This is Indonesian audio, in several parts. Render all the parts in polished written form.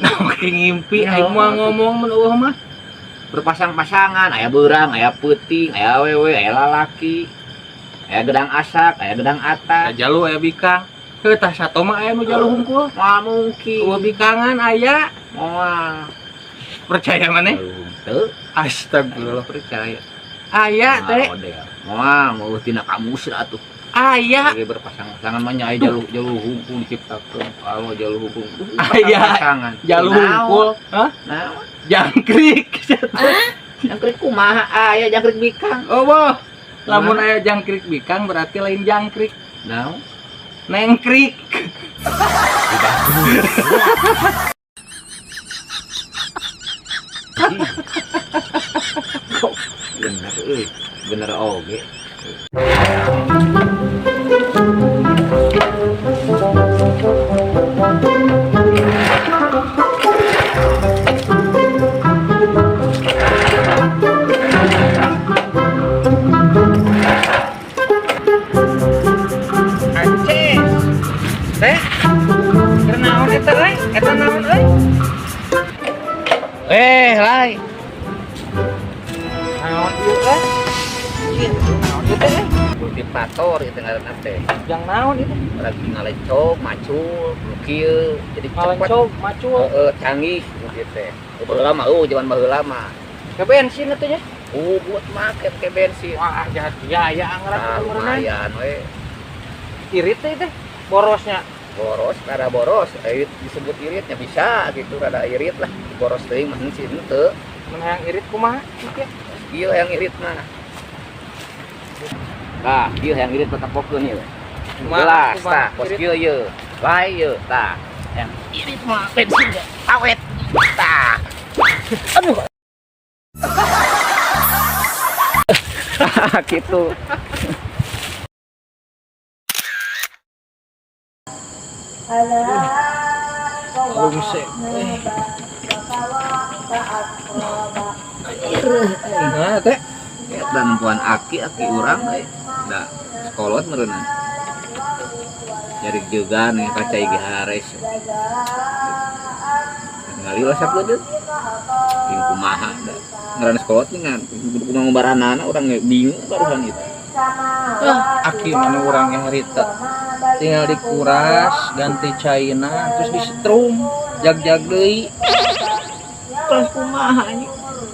Oke ngimpi Ya, aing mau ngomong mun eueuh mah. Berpasang-pasangan, aya beurang, aya peuting, aya awewe, aya lalaki, aya gedang asak, aya gedang atas. Jalu aya bikang. Heuh tah sato mah aya nu jalu hungkul. Moal mungkin. Eueuh bikangan aya. Moal. Percaya maneh? Teu, Astagfirullah. percaya. Aya teh. Moal, mau tina kamus atuh. Aya. Jadi berpasang-pasangan mah nyai jalu hungkul diciptakeun. Kalau jalu hungkul. Aya. Pasangan. Jalu hungkul. Hah? Nah, Jangkrik. jangkrik kumaha aya jangkrik bikang. Oh, boh. Lamun aya jangkrik bikang berarti lain jangkrik. Nah, Nengkrik. bener bener oge. Aceh. Teh. Kenaon eta euy? Eta naon euy? Lai. Naon ieu teh? Cin, naon ieu teh? Kultivator itu ngaranna teh. Yang naon itu? Lagi ngalecok, macul, kieu jadi Ngalencog, macul. Heeh, canggih gitu teh. Baheula mah zaman baheula mah. Ke bensin atuh nya. Buat make ke bensin. Wah, jahat ya anggaran Nah, umureunna. lumayan we. Irit teh borosnya. Boros, rada boros, disebut iritnya bisa gitu, rada irit lah. Boros teuing mah sih henteu. Mun hayang irit kumaha? Ieu. Ieu yang irit mah. Tah, ieu yang irit tetep fokeun ieu. Jelas, tah, pos kieu ieu. Lain ieu, tah. Yang irit mah bensin ge awet. Tah. Aduh. Gitu. Bungse. Nah, teh. Dan puan aki urang da sekolot meureunna. Jarik juga nih kacai ge hares. Ngali lah sapu deui. Ting kumaha da. Ngaran sekolot ngan kudu ngombaranana urang bingung barusan itu. Aki mana orang yang rita tinggal dikuras ganti caina terus disetrum jag-jag deui Terus kumaha nya?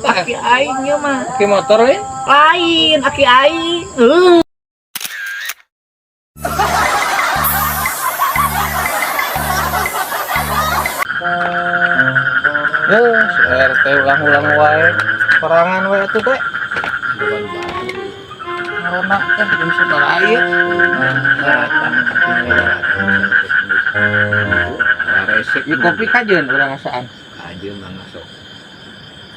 Aki aing nya mah. ke motor we Lain aki aing. RT ulang-ulang wae perangan wae atuh teh ngarona teh jeung saudara ieu Resek ieu kopi kajeun urang ngasaan aja mah masuk.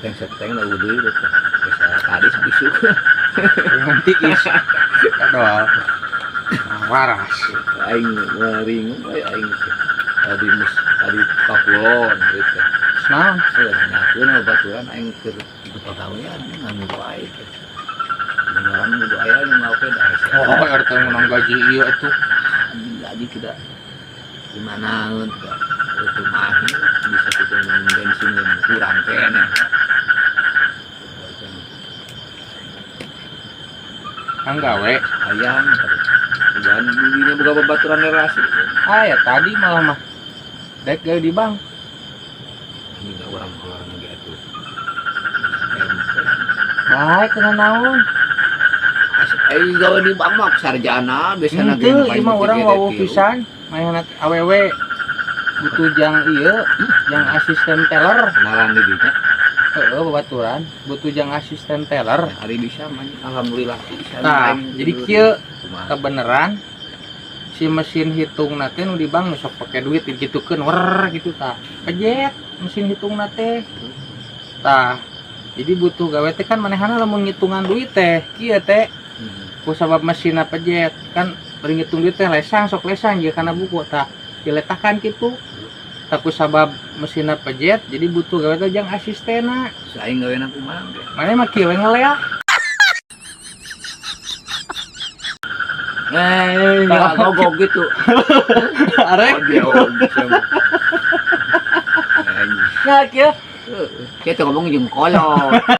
Teng seteng lah deui teh. Bisa kadis bisu. nanti is kadoal waras Aing ngaring we aing tadi Pakulon gitu. naon Nyakeun baturan aing keur itu pagawean nganu wae. Beneran kudu aya nu ngauke da oh RT menang gaji ieu atuh gaji tidak gimana itu mah bisa kita bensin kurang kene. anggawe Ayam dan bibinya buka babaturan relasi. ya tadi malah mah dek gawe di bank Ini enggak orang gitu. baik kena naon Gawe di bank mah sarjana biasana Henteu, ieu mah urang wawuh pisan, mayanna awewe butuh jang ieu, jang asisten teller. kenalan di dinya. Heeh, babaturan, butuh jang asisten teller. Hari bisa mah alhamdulillah bisa. Tah, jadi kieu kumaha? kebeneran si mesin hitung teh nu di bank nu sok pake duit digitukeun wer gitu tah. Pejet mesin hitung teh. Tah, jadi butuh gawe teh kan manehana lamun ngitungan duit teh, kieu teh ku sabab mesinna pejet kan beri ngitung duit teh lesang sok lesang ieu kana buku tah diletakan kitu tah ku sabab mesinna pejet jadi butuh gawe teh jang asistena Saing gaweana kumaha ge? maneh mah kieu we ngeleak Gogok gitu. arek Oh, dia bisa mah. Anjing. Nah, kieu. Saya tuh ngomong jeung kolot.